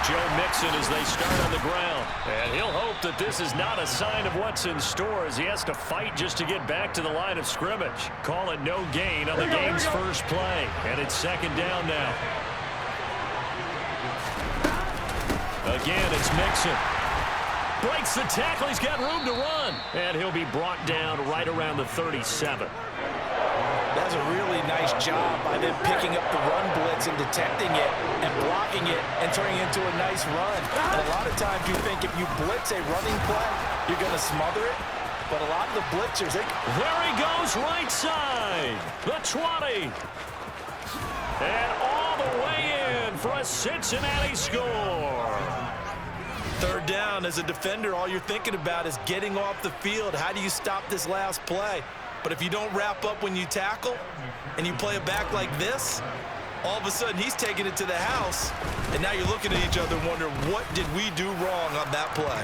Joe Mixon as they start on the ground. And he'll hope that this is not a sign of what's in store as he has to fight just to get back to the line of scrimmage. Call it no gain on the game's first play. And it's second down now. Again, it's Mixon. Breaks the tackle. He's got room to run. And he'll be brought down right around the 37. That's a really nice job by them picking up the run blitz and detecting it and blocking it and turning it into a nice run. And a lot of times you think if you blitz a running play, you're going to smother it. But a lot of the blitzers, there he goes, right side. The 20. And all the way in for a Cincinnati score. Third down, as a defender, all you're thinking about is getting off the field. How do you stop this last play? But if you don't wrap up when you tackle and you play it back like this, all of a sudden he's taking it to the house, and now you're looking at each other and wondering, what did we do wrong on that play?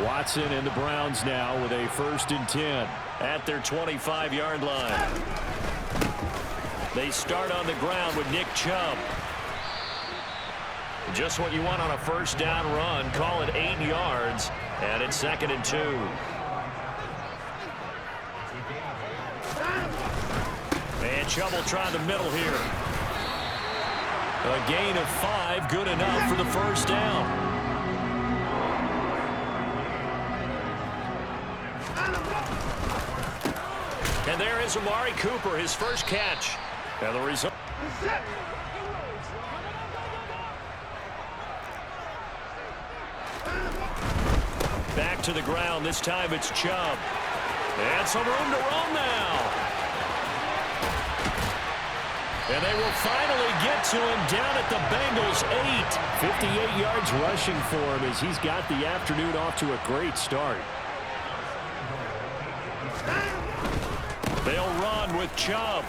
Watson and the Browns now with a 1st and 10 at their 25-yard line. They start on the ground with Nick Chubb. Just what you want on a first down run. Call it 8 yards, and it's 2nd and 2. And Chubb will try the middle here. A gain of 5, good enough for the first down. And there is Amari Cooper, his first catch. And the result. Back to the ground. This time it's Chubb. And some room to roam now. And they will finally get to him down at the Bengals' 8. 58 yards rushing for him as he's got the afternoon off to a great start. They'll run with Chubb.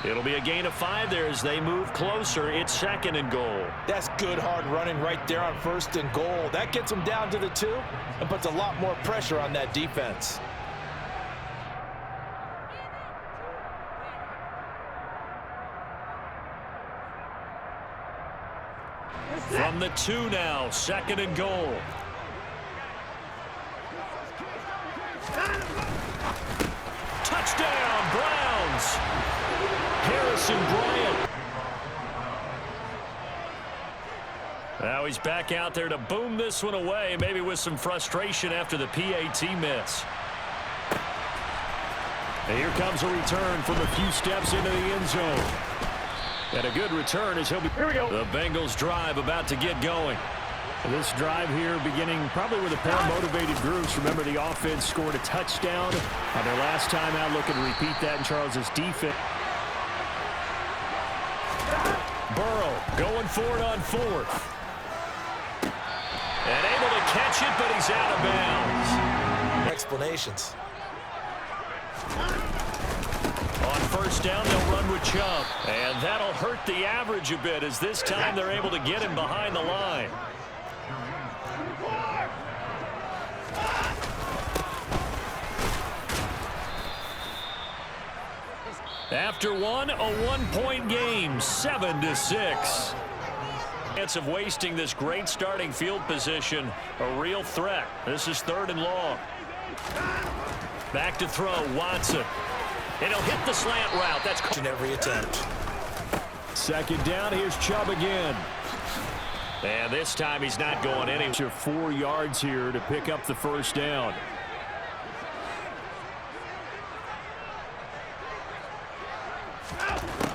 It'll be a gain of 5 there as they move closer. It's 2nd and goal. That's good hard running right there on 1st and goal. That gets them down to the 2 and puts a lot more pressure on that defense. From the 2 now, 2nd and goal. Touchdown, Browns. Harrison Bryant. Now he's back out there to boom this one away, maybe with some frustration after the PAT miss. And here comes a return from a few steps into the end zone. And a good return as he'll be. Here we go. The Bengals drive about to get going. This drive here beginning probably with a pair of motivated groups. Remember, the offense scored a touchdown on their last time out, looking to repeat that in Charles's defense. Burrow going for it on 4th. And able to catch it, but he's out of bounds. Explanations. On 1st down, they'll run with Chubb. And that'll hurt the average a bit as this time they're able to get him behind the line. After one, a 1-point game, 7-6. Chance of wasting this great starting field position, a real threat. This is 3rd and long. Back to throw, Watson. And he'll hit the slant route. That's in every attempt. 2nd down, here's Chubb again. And this time he's not going anywhere. 4 yards here to pick up the first down.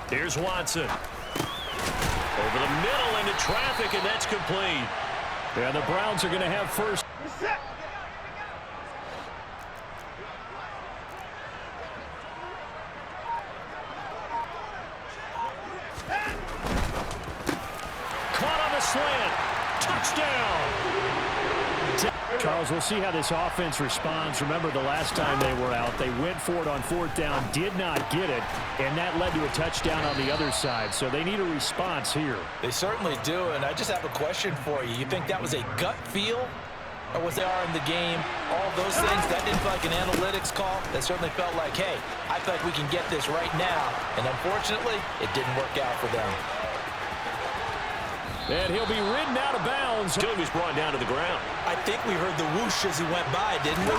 Here's Watson. Over the middle into traffic, and that's complete. And the Browns are going to have first. Caught on the slant. Touchdown. Charles, we'll see how this offense responds. Remember, the last time they were out, they went for it on 4th down, did not get it, and that led to a touchdown on the other side. So they need a response here. They certainly do, and I just have a question for you. You think that was a gut feel, or was they are in the game? All those things, that didn't feel like an analytics call. That certainly felt like, hey, I feel like we can get this right now. And unfortunately, it didn't work out for them. And he'll be ridden out of bounds. Until he was brought down to the ground. I think we heard the whoosh as he went by, didn't we?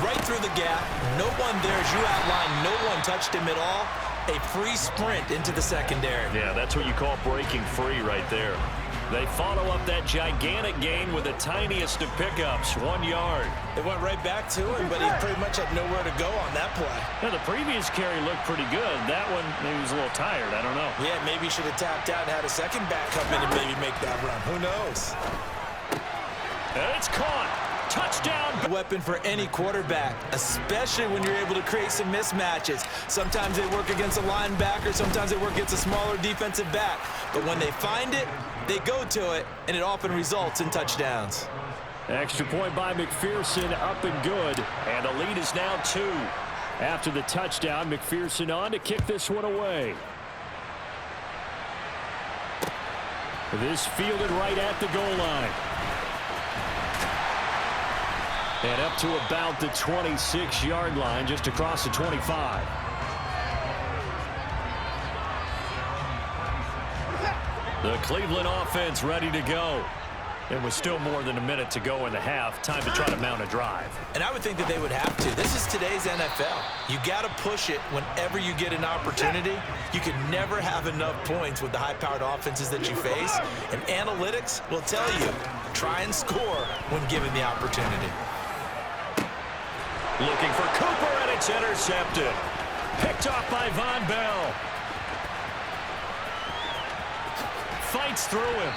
Right through the gap. No one there, as you outlined. No one touched him at all. A free sprint into the secondary. Yeah, that's what you call breaking free right there. They follow up that gigantic gain with the tiniest of pickups, 1 yard. It went right back to him, but he pretty much had nowhere to go on that play. Now, the previous carry looked pretty good. That one, maybe he was a little tired. I don't know. Yeah, maybe he should have tapped out and had a second back come in and maybe make that run. Who knows? And it's caught. Touchdown. A weapon for any quarterback, especially when you're able to create some mismatches. Sometimes they work against a linebacker. Sometimes they work against a smaller defensive back. But when they find it, they go to it, and it often results in touchdowns. Extra point by McPherson, up and good. And the lead is now 2. After the touchdown, McPherson on to kick this one away. This fielded right at the goal line. And up to about the 26-yard line, just across the 25. The Cleveland offense ready to go. And with still more than a minute to go in the half, time to try to mount a drive. And I would think that they would have to. This is today's NFL. You got to push it whenever you get an opportunity. You can never have enough points with the high-powered offenses that you face. And analytics will tell you, try and score when given the opportunity. Looking for Cooper, and it's intercepted. Picked off by Von Bell. Fights through him.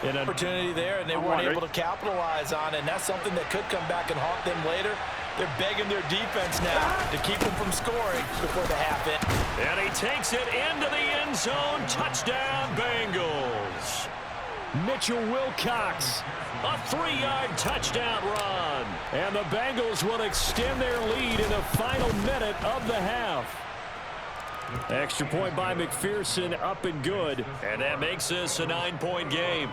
An opportunity there, and they weren't able to capitalize on it, and that's something that could come back and haunt them later. They're begging their defense now to keep them from scoring before the half end. And he takes it into the end zone. Touchdown, Bengals. Mitchell Wilcox, a 3-yard touchdown run. And the Bengals will extend their lead in the final minute of the half. Extra point by McPherson, up and good. And that makes this a 9-point game.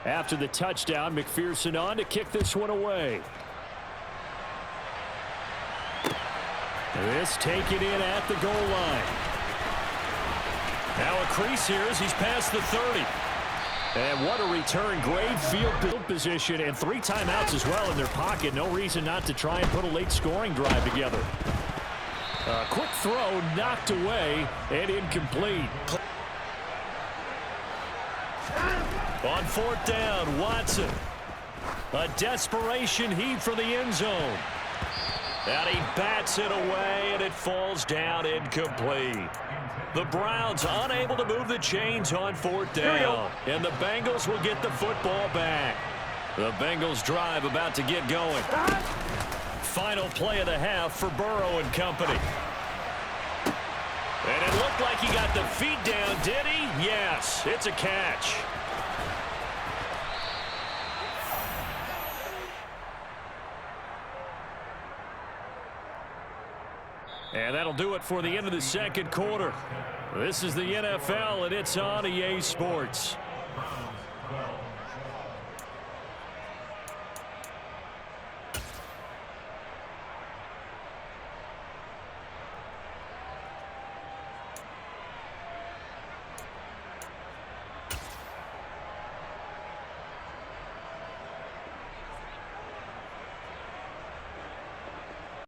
After the touchdown, McPherson on to kick this one away. This taken in at the goal line. Now a crease here as he's past the 30. And what a return. Great field position and 3 timeouts as well in their pocket. No reason not to try and put a late scoring drive together. A quick throw knocked away and incomplete. On 4th down, Watson. A desperation heave for the end zone. And he bats it away, and it falls down incomplete. The Browns unable to move the chains on 4th down. And the Bengals will get the football back. The Bengals drive about to get going. Final play of the half for Burrow and company. And it looked like he got the feet down, did he? Yes, it's a catch. And that'll do it for the end of the second quarter. This is the NFL, and it's on EA Sports.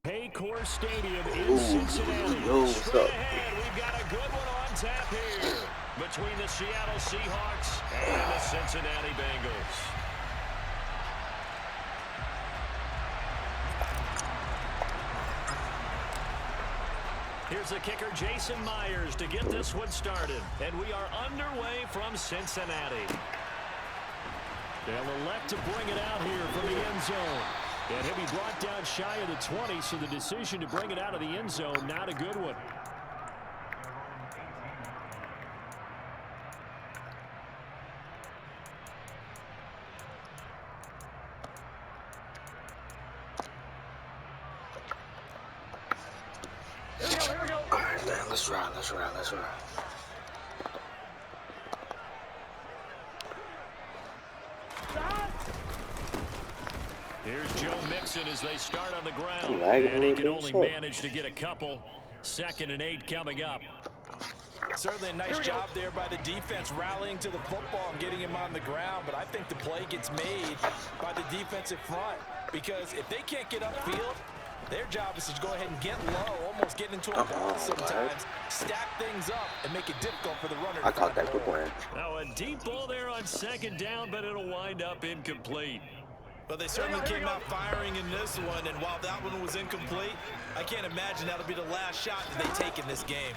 Paycor Stadium in Cincinnati. Yo, what's up? Ahead, we've got a good one on tap here between the Seattle Seahawks and the Cincinnati Bengals. Here's the kicker, Jason Myers, to get this one started. And we are underway from Cincinnati. They'll elect to bring it out here from the end zone. And he'll be brought down shy of the 20, so the decision to bring it out of the end zone, not a good one. Here we go. All right, man, let's ride. Here's Joe Mixon as they start on the ground. Right, And he can only manage to get a couple. 2nd and 8 coming up. Certainly a nice job there by the defense rallying to the football and getting him on the ground, but I think the play gets made by the defensive front because if they can't get upfield, their job is to go ahead and get low, almost get into a ball sometimes, stack things up, and make it difficult for the runner to I caught that quick one. Now a deep ball there on second down, but it'll wind up incomplete. But they certainly came out firing in this one, and while that one was incomplete, I can't imagine that'll be the last shot that they take in this game.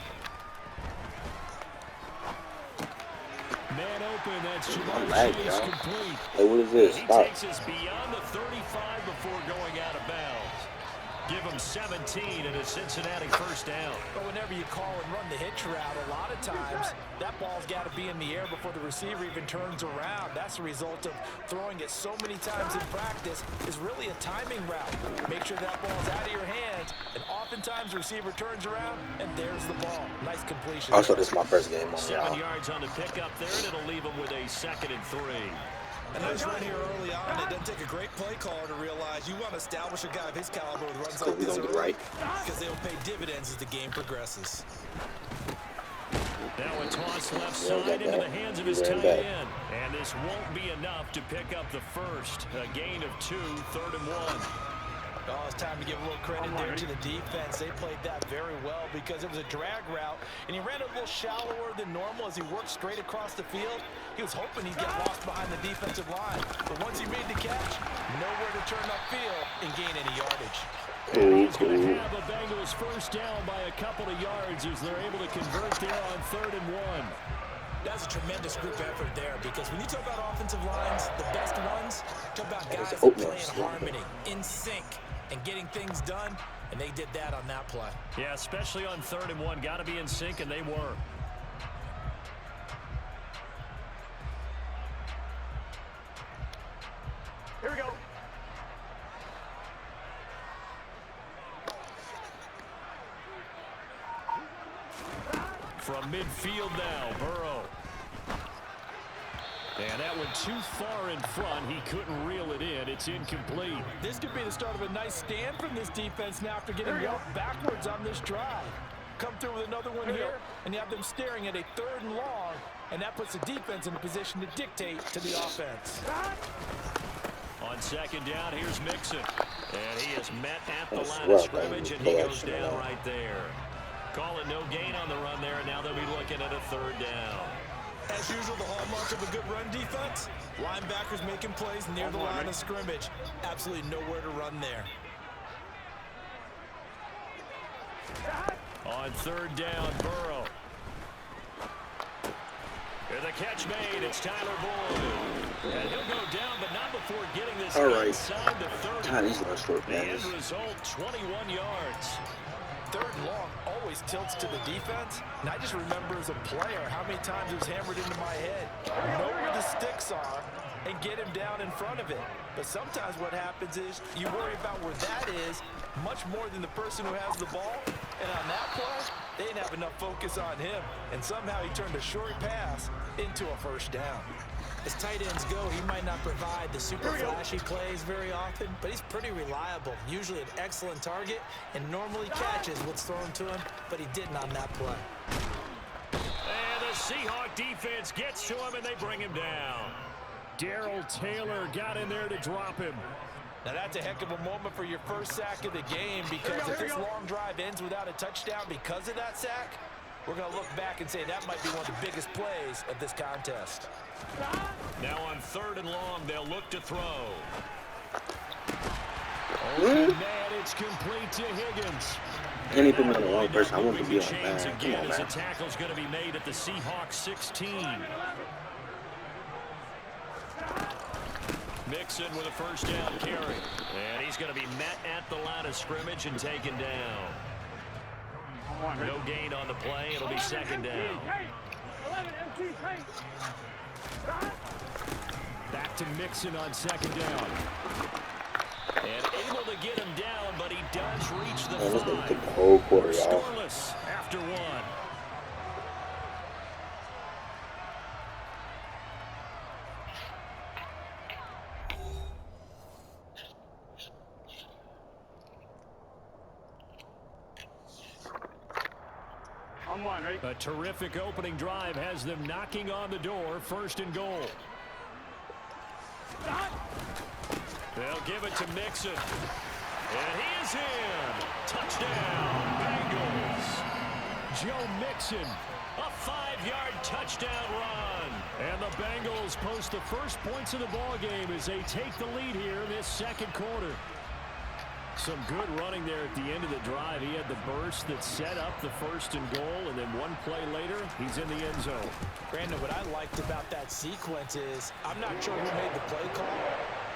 Man open, that's Jamal lag, Chase y'all. complete. Hey, what is this? He Stop. takes us beyond the 35 before going out of bounds. Give him 17 and a Cincinnati first down. But whenever you call and run the hitch route, a lot of times that ball's got to be in the air before the receiver even turns around. That's the result of throwing it so many times in practice is really a timing route. Make sure that ball's out of your hands, and oftentimes the receiver turns around, and there's the ball. Nice completion. Also, this is my first game on 7 y'all. yards on the pickup there, and it'll leave him with a 2nd and 3. A nice run here early on. It doesn't take a great play caller to realize you want to establish a guy of his caliber with runs like we this gonna get early, right. because they'll pay dividends as the game progresses. Now a toss left side into the hands of his tight end. And this won't be enough to pick up the first. A gain of 2, 3rd and 1. Oh, it's time to give a little credit there to the defense. They played that very well because it was a drag route, and he ran it a little shallower than normal as he worked straight across the field. He was hoping he'd get lost behind the defensive line, but once he made the catch, nowhere to turn upfield and gain any yardage. And he's going to have a Bengals first down by a couple of yards as they're able to convert there on 3rd and 1. That's a tremendous group effort there because when you talk about offensive lines, the best ones, talk about guys that play in harmony, in sync, and getting things done, and they did that on that play. Yeah, especially on 3rd and 1. Got to be in sync, and they were. Here we go. From midfield now, Burrow. And that went too far in front. He couldn't reel it in. It's incomplete. This could be the start of a nice stand from this defense now after getting walked backwards on this drive. Come through with another one here, and you have them staring at a 3rd and long, and that puts the defense in a position to dictate to the offense. On 2nd down, here's Mixon. And he is met at the line of scrimmage, and he goes down right there. Call it no gain on the run there, and now they'll be looking at a 3rd down. As usual, the hallmark of a good run defense, linebackers making plays near the line of scrimmage. Absolutely nowhere to run there. On 3rd down, Burrow. And the catch made. It's Tyler Boyd. And he'll go down, but not before getting this inside the 30. God, these are short The end passes. result, 21 yards. 3rd and long always tilts to the defense, and I just remember as a player how many times it was hammered into my head. Know where the sticks are and get him down in front of it. But sometimes what happens is you worry about where that is much more than the person who has the ball, and on that play, they didn't have enough focus on him, and somehow he turned a short pass into a first down. As tight ends go, he might not provide the super flashy plays very often, but he's pretty reliable, usually an excellent target, and normally catches what's thrown to him, but he didn't on that play. And the Seahawk defense gets to him, and they bring him down. Darrell Taylor got in there to drop him. Now that's a heck of a moment for your first sack of the game, because if this long drive ends without a touchdown because of that sack, we're going to look back and say that might be one of the biggest plays of this contest. Now on 3rd and long, they'll look to throw. Oh, man, it's complete to Higgins. And he put me on the wrong person. I want to be on man. Come Again, on, as man. the tackle's going to be made at the Seahawks 16. Mixon with a first down carry. And he's going to be met at the line of scrimmage and taken down. No gain on the play. It'll be 2nd down. Back to Mixon on 2nd down. And able to get him down, but he does reach the 5. This nigga took the whole quarter, y'all. Scoreless after 1. A terrific opening drive has them knocking on the door, 1st and goal. They'll give it to Mixon. And he is in. Touchdown, Bengals. Joe Mixon, a 5-yard touchdown run. And the Bengals post the first points of the ball game as they take the lead here in this 2nd quarter. Some good running there at the end of the drive. He had the burst that set up the 1st and goal, and then one play later, he's in the end zone. Brandon, what I liked about that sequence is I'm not sure who made the play call,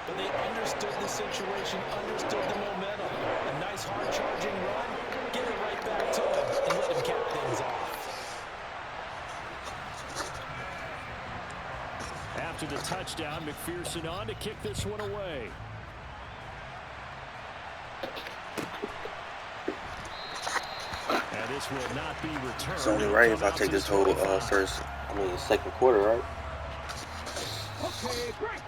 but they understood the situation, understood the momentum. A nice hard-charging run, get it right back to him, and let him cap things off. After the touchdown, McPherson on to kick this one away. And this will not be returned. It's only right if I take this whole 2nd quarter, right? Okay, great.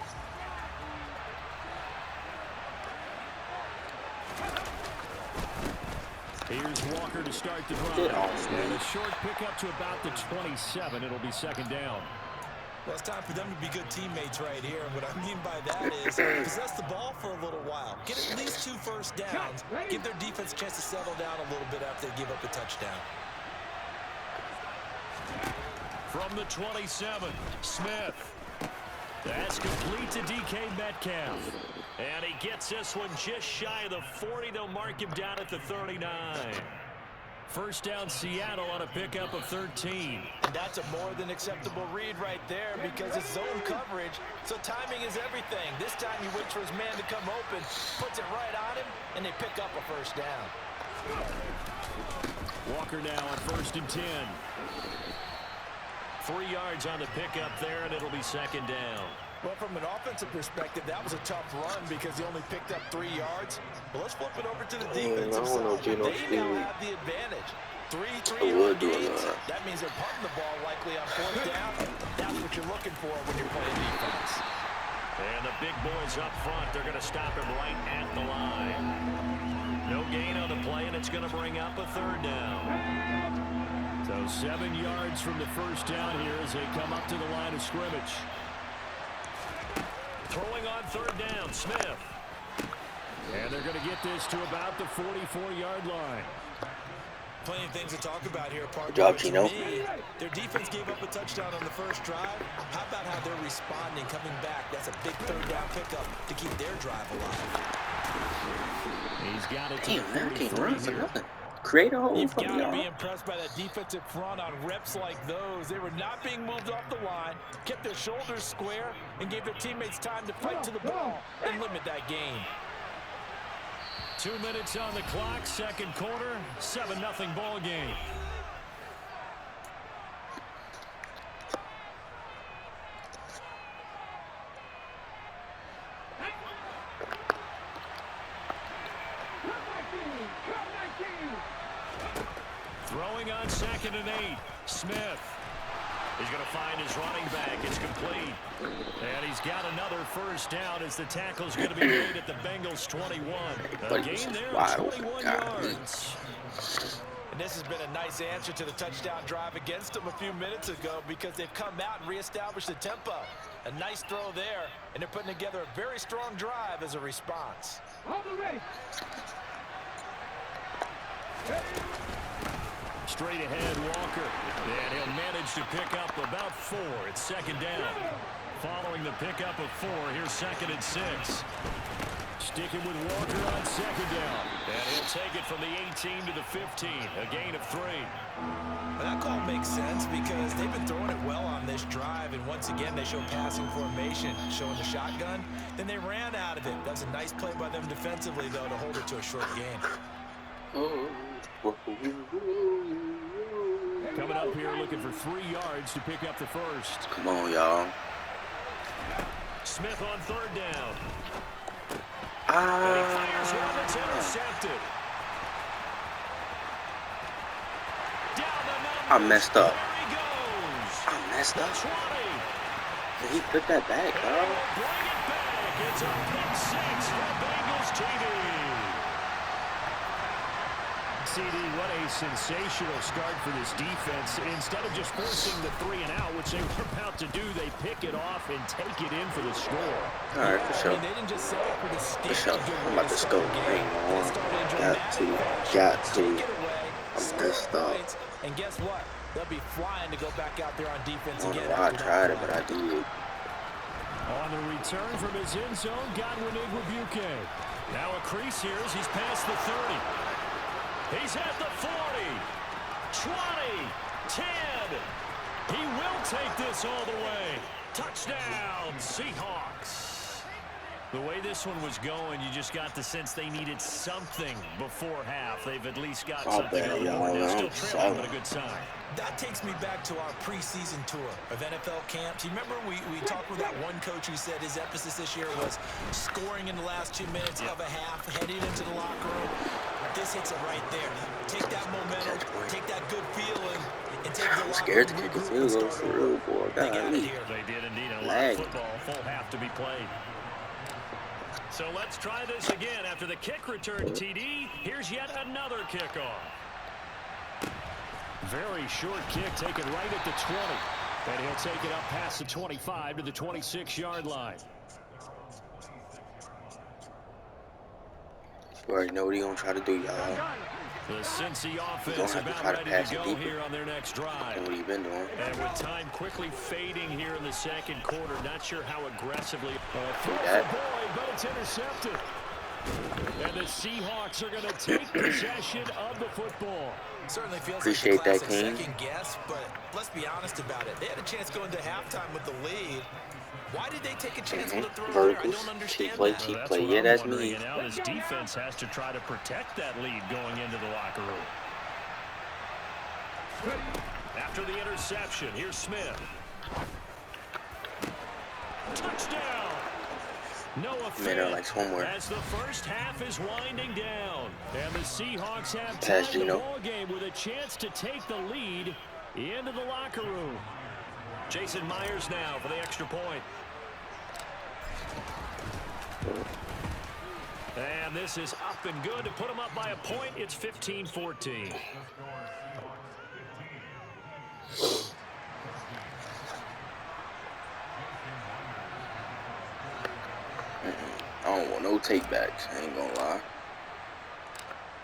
Here's Walker to start the drive. Get off, man. And a short pickup to about the 27. It'll be 2nd down. Well, it's time for them to be good teammates right here. And what I mean by that is possess the ball for a little while. Get at least 2 first downs. Give their defense a chance to settle down a little bit after they give up a touchdown. From the 27, Smith. That's complete to DK Metcalf. And he gets this one just shy of the 40. They'll mark him down at the 39. First down, Seattle on a pickup of 13. And that's a more than acceptable read right there because it's zone coverage, so timing is everything. This time he waits for his man to come open, puts it right on him, and they pick up a first down. Walker now on 1st and 10. 3 yards on the pickup there, and it'll be 2nd down. Well, from an offensive perspective, that was a tough run because he only picked up 3 yards. But let's flip it over to the defensive side. They now have the advantage. 3-3 gains. That means they're punting the ball likely on 4th down. That's what you're looking for when you're playing defense. And the big boys up front, they're going to stop him right at the line. No gain on the play, and it's going to bring up a 3rd down. So 7 yards from the first down here as they come up to the line of scrimmage. Throwing on 3rd down, Smith. And they're going to get this to about the 44-yard line. Plenty of things to talk about here, partner. Good job, Gino. Their defense gave up a touchdown on the first drive. How about how they're responding, coming back? That's a big 3rd down pickup to keep their drive alive. He's got it to Damn, man, can't 43 run for here. nothing. Create a hole You've for got me, to be y'all. impressed by that defensive front on reps like those. They were not being moved off the line, kept their shoulders square, and gave their teammates time to fight to the ball and limit that gain. 2 minutes on the clock, 2nd quarter, 7-0 ball game. Throwing on 2nd and 8, Smith. He's going to find his running back. It's complete. And he's got another first down as the tackle's going to be made at the Bengals 21. A gain there of 21 yards. And this has been a nice answer to the touchdown drive against them a few minutes ago because they've come out and reestablished the tempo. A nice throw there, and they're putting together a very strong drive as a response. Straight ahead, Walker. And he'll manage to pick up about 4. It's 2nd down. Following the pickup of 4, here's 2nd and 6. Sticking with Walker on 2nd down. And he'll take it from the 18 to the 15. A gain of 3. Well, that call makes sense because they've been throwing it well on this drive, and once again they show passing formation, showing the shotgun. Then they ran out of it. That was a nice play by them defensively, though, to hold it to a short gain. Coming up here looking for 3 yards to pick up the first. Come on, y'all. Smith on 3rd down. And he fires one that's intercepted. Down the numbers. I messed up. There he goes. I messed up. 20. Did he put that back, And dog? he'll bring it back. It's a pick 6 for Bengals TD. CD, what a sensational start for this defense. Instead of just forcing the 3 and out, which they were about to do, they pick it off and take it in for the score. All right, for sure. They didn't just set up with a For sure. I'm about to score. Got to. I'm pissed off. And guess what? They'll be flying to go back out there on defense again. I tried it, but I did. On the return from his end zone, Godwin Igwebuike. Now a crease here as he's past the 30. He's at the 40, 20, 10. He will take this all the way. Touchdown, Seahawks. The way this one was going, you just got the sense they needed something before half. They've at least got something on board. They're still trailing, but a good sign. That takes me back to our preseason tour of NFL camps. You remember we talked with that one coach who said his emphasis this year was scoring in the last 2 minutes of a half, heading into the locker room. This hits it right there. Take that momentum, take that good feeling, and take the I'm scared to kick a field goal for real, boy. They did indeed. A lot of football, full half to be played. So let's try this again. After the kick return TD, here's yet another kickoff. Very short kick taken right at the 20. And he'll take it up past the 25 to the 26-yard line. You already know what he's going to try to do, y'all. The Cincy offense about ready to go here on their next drive. What he's been doing. And with time quickly fading here in the second quarter, not sure how aggressively. Throw for Boyd, but it's intercepted. And the Seahawks are going to take possession of the football. Certainly feels Appreciate like that, King. second guess, but let's be honest about it. They had a chance going to halftime with the lead. Why did they take a chance with the throw there? I don't understand that. Cheap play. Yeah, that's me. And now this defense has to try to protect that lead going into the locker room. After the interception, here's Smith. Touchdown! Noah Fant as the first half is winding down. And the Seahawks have tied the ball game with a chance to take the lead into the locker room. Jason Myers now for the extra point. And this is up and good to put them up by a point. It's 15-14. I don't want no takebacks. I ain't gonna lie.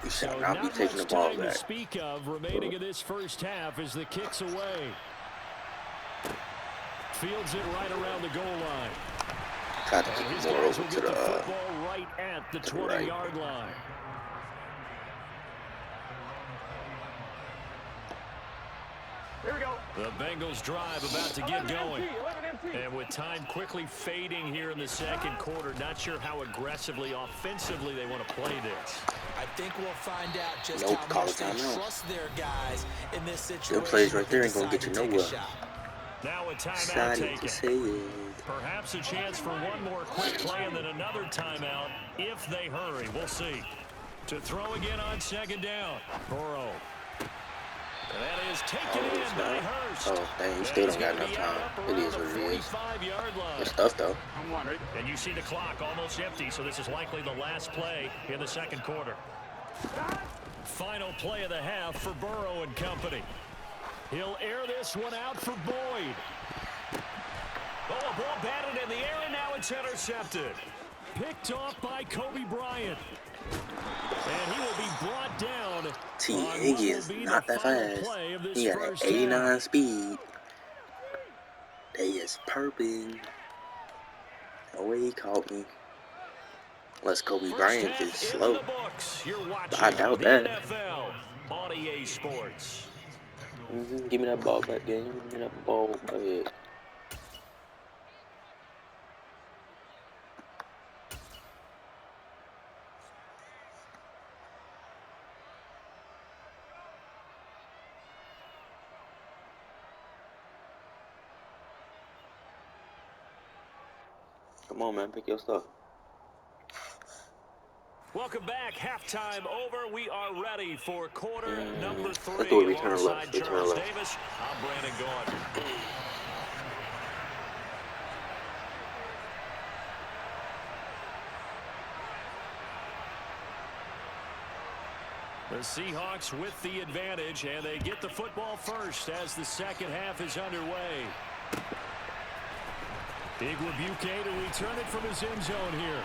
We shall not be taking the ball back. To speak of remaining in this first half as the kick's away. Fields it right around the goal line. Tried to kick more over to the football right at the 20-yard line. Here we go. The Bengals drive about to get going. And with time quickly fading here in the second quarter, not sure how aggressively, offensively they want to play this. I think we'll find out just how much they trust their guys in this situation. Them plays right there ain't going to get you nowhere. Now a timeout taken. Perhaps a chance for one more quick play and then another timeout if they hurry. We'll see. To throw again on second down. Burrow. And that is taken in by Hurst. Oh, dang, you still don't got enough time. It is what it is. Good stuff, though. And you see the clock almost empty, so this is likely the last play in the second quarter. Final play of the half for Burrow and company. He'll air this one out for Boyd. Oh, a ball batted in the air, and now it's intercepted. Picked off by Kobe Bryant. And he will be brought down. T. Higgins, not that fast. He got an 89 speed. They is perping. No way he caught me. Unless Kobe Bryant is slow. But I doubt that. On EA Sports. Give me that ball back, gang. Give me that ball back. Come on, man. Pick your stuff. Welcome back. Halftime over. We are ready for quarter number 3. Let's do a return left. Charles Davis. I'm Brandon Gaudin. The Seahawks with the advantage, and they get the football first as the second half is underway. Igwebuike to return it from his end zone here.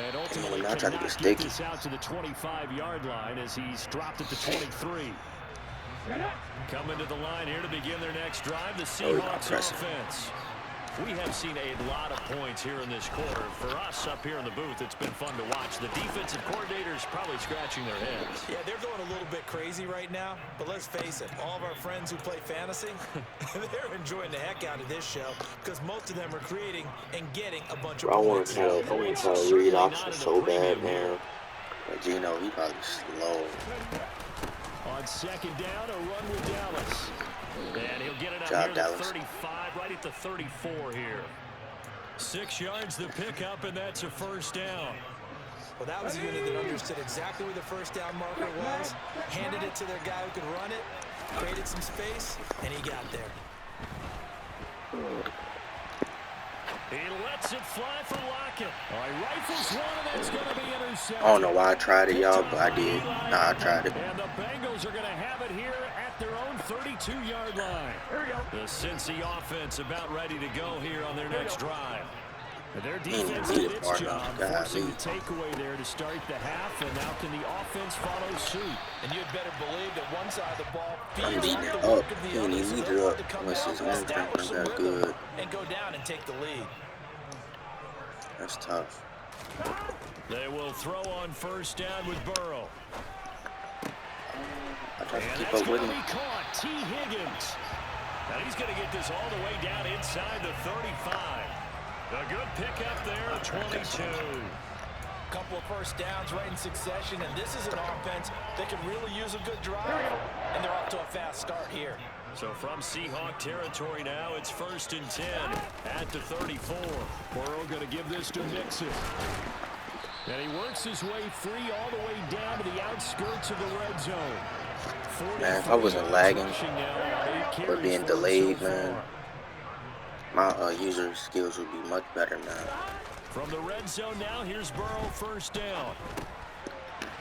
And ultimately cannot get this out to the 25-yard line as he's dropped it to 23. Coming to the line here to begin their next drive, the Seahawks offense. We have seen a lot of points here in this quarter. For us up here in the booth, it's been fun to watch. The defensive coordinators probably scratching their heads. Yeah, they're going a little bit crazy right now. But let's face it, all of our friends who play fantasy, they're enjoying the heck out of this show because most of them are creating and getting a bunch of points. I want to tell read option so bad, man. But Gino, he probably slow. On second down, a run with Dallas. And he'll get it out here to 35, right at the 34 here. 6 yards the pickup, and that's a first down. Well, that was a unit that understood exactly where the first down marker was, handed it to their guy who could run it, created some space, and he got there. He lets it fly for Lockett. All right, rifles one, and that's going to be intercepted. I don't know why I tried it, y'all, but I did. Nah, I tried it. And the Bengals are going to have it here at their own 32-yard line. The Cincy offense about ready to go here on their next drive. Their defense did its job, forcing the takeaway there to start the half, and now can the offense follow suit? And you'd better believe that one side of the ball I'm beating it up. He ain't even need it up unless his own temperament that good. And go down and take the lead. That's tough. They will throw on first down with Burrow. I try to keep up with him. T. Higgins. Now he's going to get this all the way down inside the 35. A good pickup there at 22. Couple of first downs right in succession, and this is an offense that can really use a good drive, and they're off to a fast start here. So from Seahawk territory now, it's 1st and 10 at the 34. Burrow going to give this to Mixon. And he works his way free all the way down to the outskirts of the red zone. Man, if I wasn't lagging or being delayed, man, my user skills would be much better, man. From the red zone now, here's Burrow first down.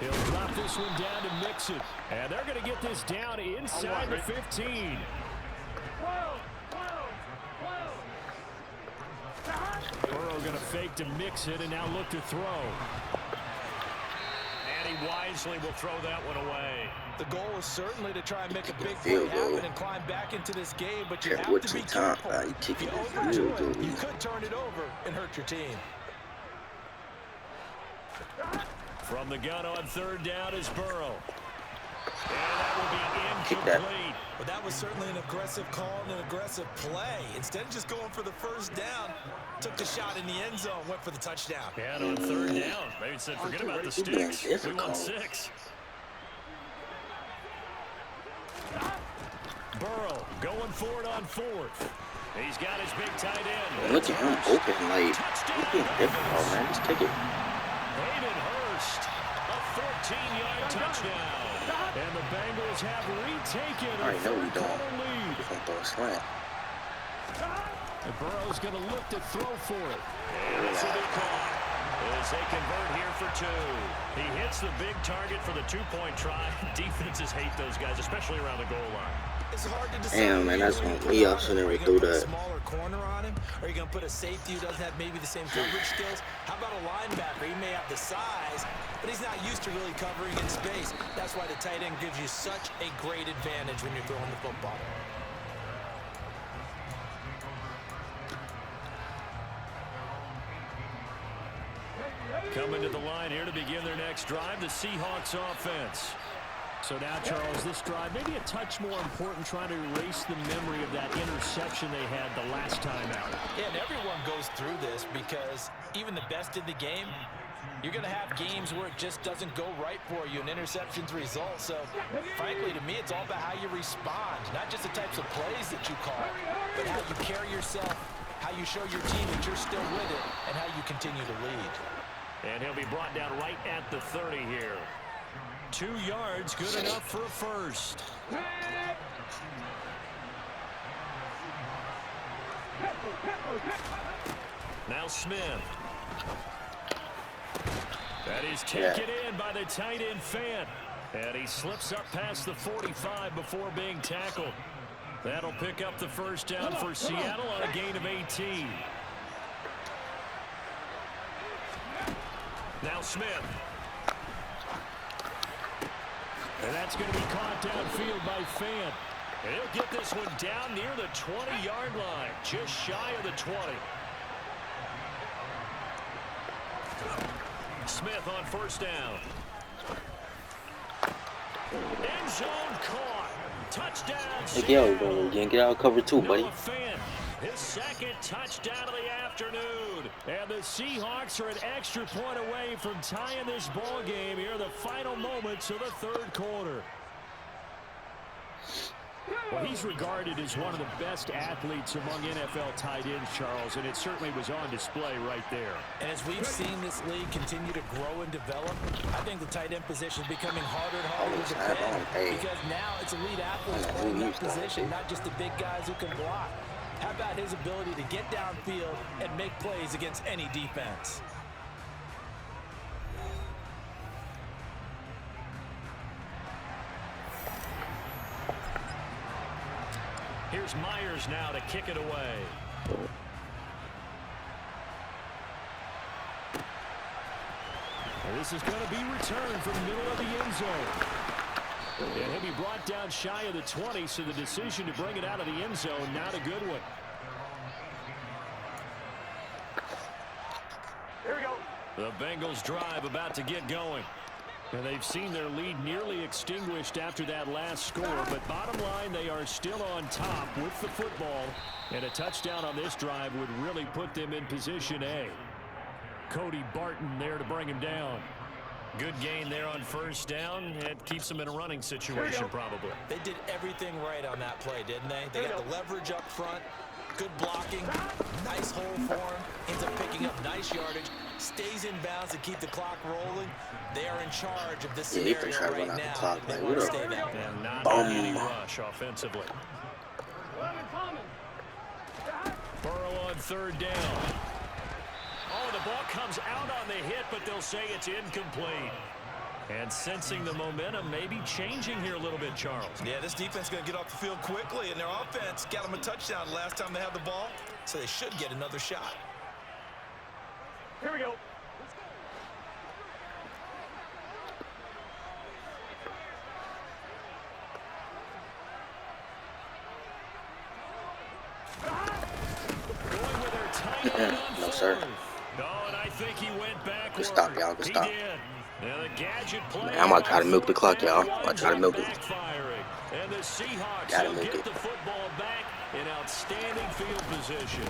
He'll drop this one down to Mixon. And they're going to get this down inside the 15. Burrow going to fake to Mixon and now look to throw. And he wisely will throw that one away. The goal is certainly to try and make a big play happen and climb back into this game, but you have to be careful. If you overdo it, you could turn it over and hurt your team. From the gun on third down is Burrow. And that will be incomplete. But that was certainly an aggressive call and an aggressive play. Instead of just going for the first down, took the shot in the end zone, went for the touchdown. And on third down, maybe said forget about the sticks. We want 6. Burrow going for it on 4th. He's got his big tight end. Look at him open late. He's being difficult, man. Just take it. Hayden Hurst, a 14-yard touchdown. And the Bengals have retaken a third-quarter lead. He's going to throw a slant. And Burrow's going to look to throw for it. And it's a big call as they convert here for 2. He hits the big target for the 2-point try. Defenses hate those guys, especially around the goal line. It's hard to decide. Damn, man, that's when we also never do that. Smaller corner on him, or are you going to put a safety who doesn't have maybe the same coverage skills? How about a linebacker? He may have the size, but he's not used to really covering in space. That's why the tight end gives you such a great advantage when you're throwing the football. Coming to the line here to begin their next drive, the Seahawks offense. So now, Charles, this drive maybe a touch more important, trying to erase the memory of that interception they had the last time out. Yeah, and everyone goes through this because even the best in the game, you're going to have games where it just doesn't go right for you and interceptions result. So, frankly, to me, it's all about how you respond, not just the types of plays that you call, but how you carry yourself, how you show your team that you're still with it, and how you continue to lead. And he'll be brought down right at the 30 here. 2 yards, good enough for a first. Now Smith. That is taken in by the tight end Fant. And he slips up past the 45 before being tackled. That'll pick up the first down for Seattle on a gain of 18. Now Smith. And that's going to be caught downfield by Fant. And he'll get this one down near the 20-yard line, just shy of the 20. Smith on first down. End zone caught. Touchdown. Hey, yo, you get out cover 2, buddy. Fant, his second touchdown of the afternoon. And the Seahawks are an extra point away from tying this ball game here in the final moments of the third quarter. Well, he's regarded as one of the best athletes among NFL tight ends, Charles, and it certainly was on display right there. And as we've seen this league continue to grow and develop, I think the tight end position is becoming harder and harder to defend because now it's elite athletes playing that position, not just the big guys who can block. How about his ability to get downfield and make plays against any defense? Here's Myers now to kick it away. And this is going to be returned from the middle of the end zone. And he'll be brought down shy of the 20, so the decision to bring it out of the end zone, not a good one. Here we go. The Bengals drive about to get going. And they've seen their lead nearly extinguished after that last score. But bottom line, they are still on top with the football. And a touchdown on this drive would really put them in position A. Cody Barton there to bring him down. Good gain there on first down. It keeps them in a running situation probably. They did everything right on that play, didn't they? They got the leverage up front. Good blocking. Nice hole for him. Ends up picking up nice yardage. Stays in bounds to keep the clock rolling. They are in charge of this scenario right now. They want to stay that way. And not any rush offensively. Burrow on third down. Oh, the ball comes out on the hit, but they'll say it's incomplete. And sensing the momentum maybe changing here a little bit, Charles. Yeah, this defense is going to get off the field quickly, and their offense got them a touchdown last time they had the ball, so they should get another shot. Here we go. Going with their tight end on no, sir. Oh, and I think he went backward. Good stop, y'all. Good stop. Now the gadget play. Man, I'm going to try to milk the clock, y'all. I'm going to try to milk it. And the Seahawks will get the football back in outstanding field position.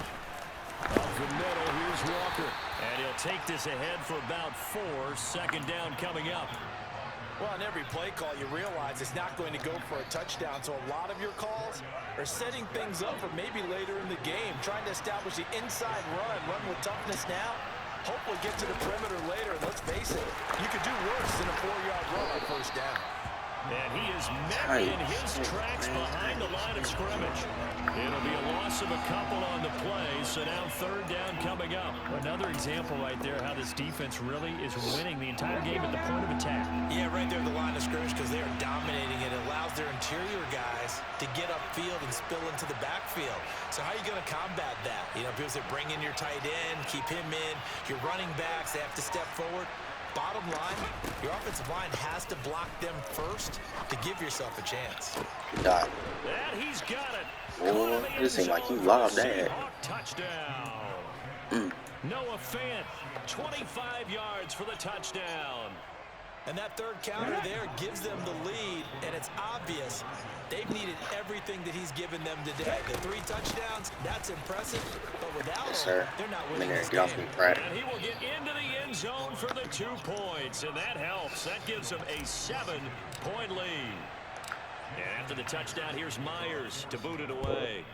Off the middle, here's Walker. And he'll take this ahead for about 4. Second down coming up. Well, on every play call, you realize it's not going to go for a touchdown. So a lot of your calls are setting things up for maybe later in the game, trying to establish the inside run with toughness now. Hopefully get to the perimeter later. And let's face it, you could do worse than a 4-yard run on first down. And he is met in his tracks behind the line of scrimmage. It'll be a loss of a couple on the play, so now third down coming up. Another example right there how this defense really is winning the entire game at the point of attack. Yeah, right there at the line of scrimmage because they are dominating it. It allows their interior guys to get upfield and spill into the backfield. So how are you going to combat that? You know, people say bring in your tight end, keep him in. Your running backs, they have to step forward. Bottom line, your offensive line has to block them first to give yourself a chance. God. And he's got it. Oh, this seems like you lobbed that. Touchdown. Noah Fant, 25 yards for the touchdown. And that third counter there gives them the lead, and it's obvious they've needed everything that he's given them today. The 3 touchdowns, that's impressive, but without him, they're not winning this game. And he will get into the end zone for the 2 points, and that helps. That gives them a 7-point lead. And after the touchdown, here's Myers to boot it away.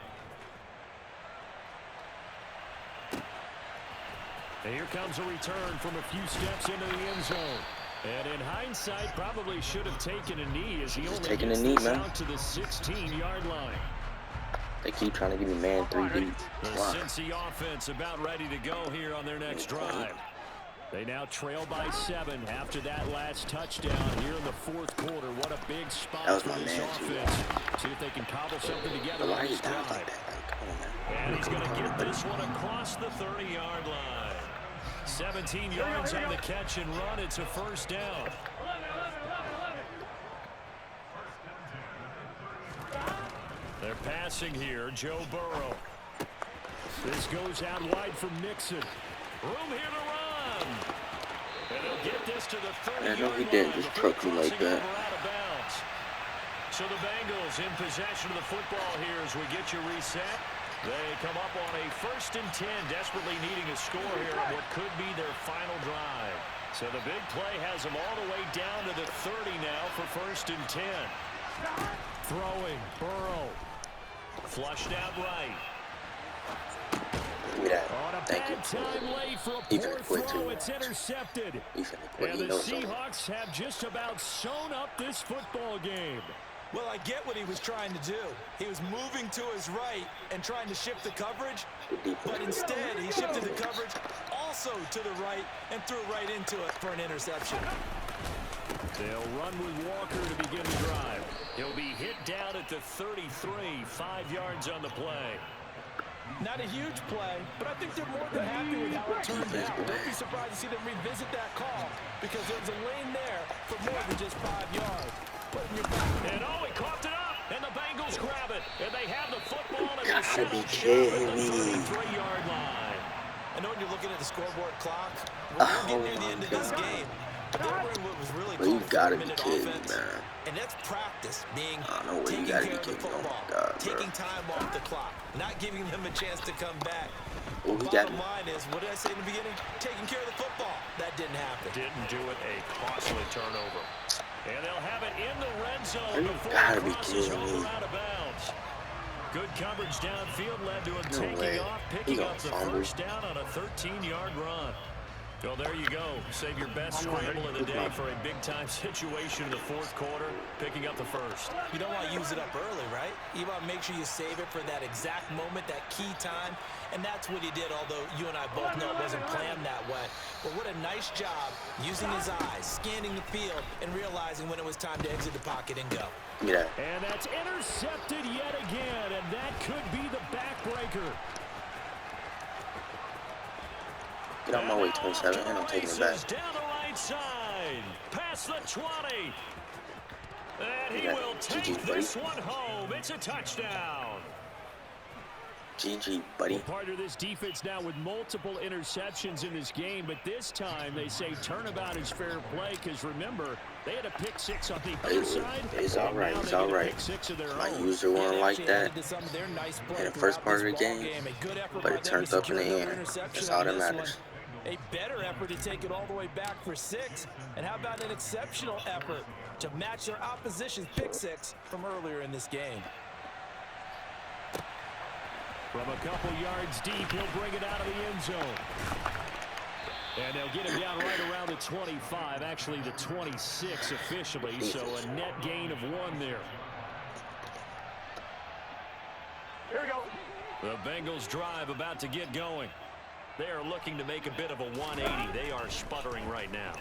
And here comes a return from a few steps into the end zone. And in hindsight, probably should have taken a knee as he only gets this out to the 16-yard line. They keep trying to give me man 3 deep. The Cincy offense about ready to go here on their next drive. They now trail by 7 after that last touchdown here in the fourth quarter. What a big spot That was for my this man, offense. See if they can cobble something together on this drive. Like that? Come on, man. And he's going to get this one across the 30-yard line. 17 yards on the catch and run. It's a first down. They're passing here. Joe Burrow. This goes out wide from Nixon. Room here to run. And they'll get this to the 30-yard line. I know he didn't just truck me like that. So the Bengals in possession of the football here as we get you reset. They come up on a 1st and 10, desperately needing a score here on what could be their final drive. So the big play has them all the way down to the 30 now for 1st and 10. Throwing, Burrow. Flushed out right. On a bad time late for a poor throw, it's intercepted. And the Seahawks have just about sewn up this football game. Well, I get what he was trying to do. He was moving to his right and trying to shift the coverage, but instead he shifted the coverage also to the right and threw right into it for an interception. They'll run with Walker to begin the drive. He'll be hit down at the 33, 5 yards on the play. Not a huge play, but I think they're more than happy with how it turned out. Don't be surprised to see them revisit that call because there's a lane there for more than just 5 yards. And oh, he coughed it up, and the Bengals grab it, and they have the football and they're gotta be kidding me. 33-yard line. I know when you're looking at the scoreboard clock, we're getting near the end of this game. But what was really you gotta be kidding me, man. And that's practice, being taking care of the football, taking time off the clock, not giving them a chance to come back. Bottom line is, what did I say in the beginning? Taking care of the football. That didn't happen. Didn't do it. A costly turnover. And they'll have it in the red zone You before gotta it be crosses kidding over me. out of bounds. Good coverage downfield led to him No taking way. off, He picking gonna up the fumble. first down on a 13-yard run. Well, there you go. Save your best scramble of the day for a big-time situation in the fourth quarter, picking up the first. You don't want to use it up early, right? You want to make sure you save it for that exact moment, that key time, and that's what he did, although you and I both know it wasn't planned that way. But what a nice job using his eyes, scanning the field, and realizing when it was time to exit the pocket and go. Yeah. And that's intercepted yet again, and that could be the backbreaker. Get out my way, 27, and I'm taking it back. Down the right side, past the 20. And he will take this one home. It's a touchdown. GG, buddy. Part of this defense now with multiple interceptions in this game, but this time they say turnabout is fair play because remember, they had a pick 6 on the other side. It's all right. It's all right. My user wasn't like that in the first part of the game, but it turned up in the end. That's all that matters. A better effort to take it all the way back for 6. And how about an exceptional effort to match their opposition's pick 6 from earlier in this game? From a couple yards deep, he'll bring it out of the end zone. And they'll get him down right around the 25, actually the 26 officially, so a net gain of 1 there. Here we go. The Bengals drive about to get going. They are looking to make a bit of a 180. They are sputtering right now.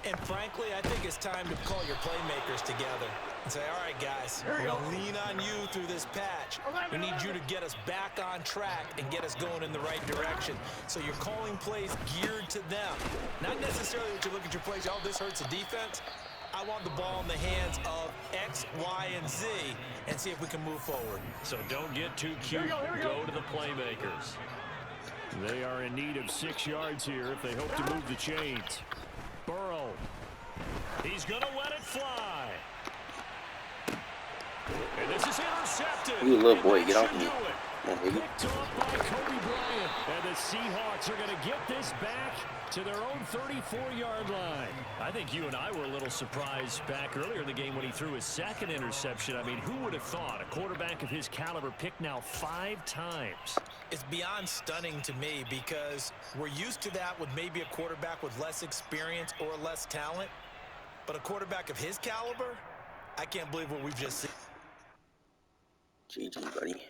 And frankly, I think it's time to call your playmakers together and say, all right, guys, we're going to lean on you through this patch. We need you to get us back on track and get us going in the right direction. So you're calling plays geared to them. Not necessarily that you look at your plays, oh, this hurts the defense. I want the ball in the hands of X, Y, and Z and see if we can move forward. So don't get too cute. Go to the playmakers. They are in need of 6 yards here if they hope to move the chains. Burrow. He's going to let it fly. And this is intercepted. You little boy, get off me. Picked off by Kobe Bryant. And the Seahawks are going to get this back to their own 34-yard line. I think you and I were a little surprised back earlier in the game when he threw his second interception. I mean, who would have thought a quarterback of his caliber picked now 5 times? It's beyond stunning to me because we're used to that with maybe a quarterback with less experience or less talent. But a quarterback of his caliber, I can't believe what we've just seen. GG, buddy.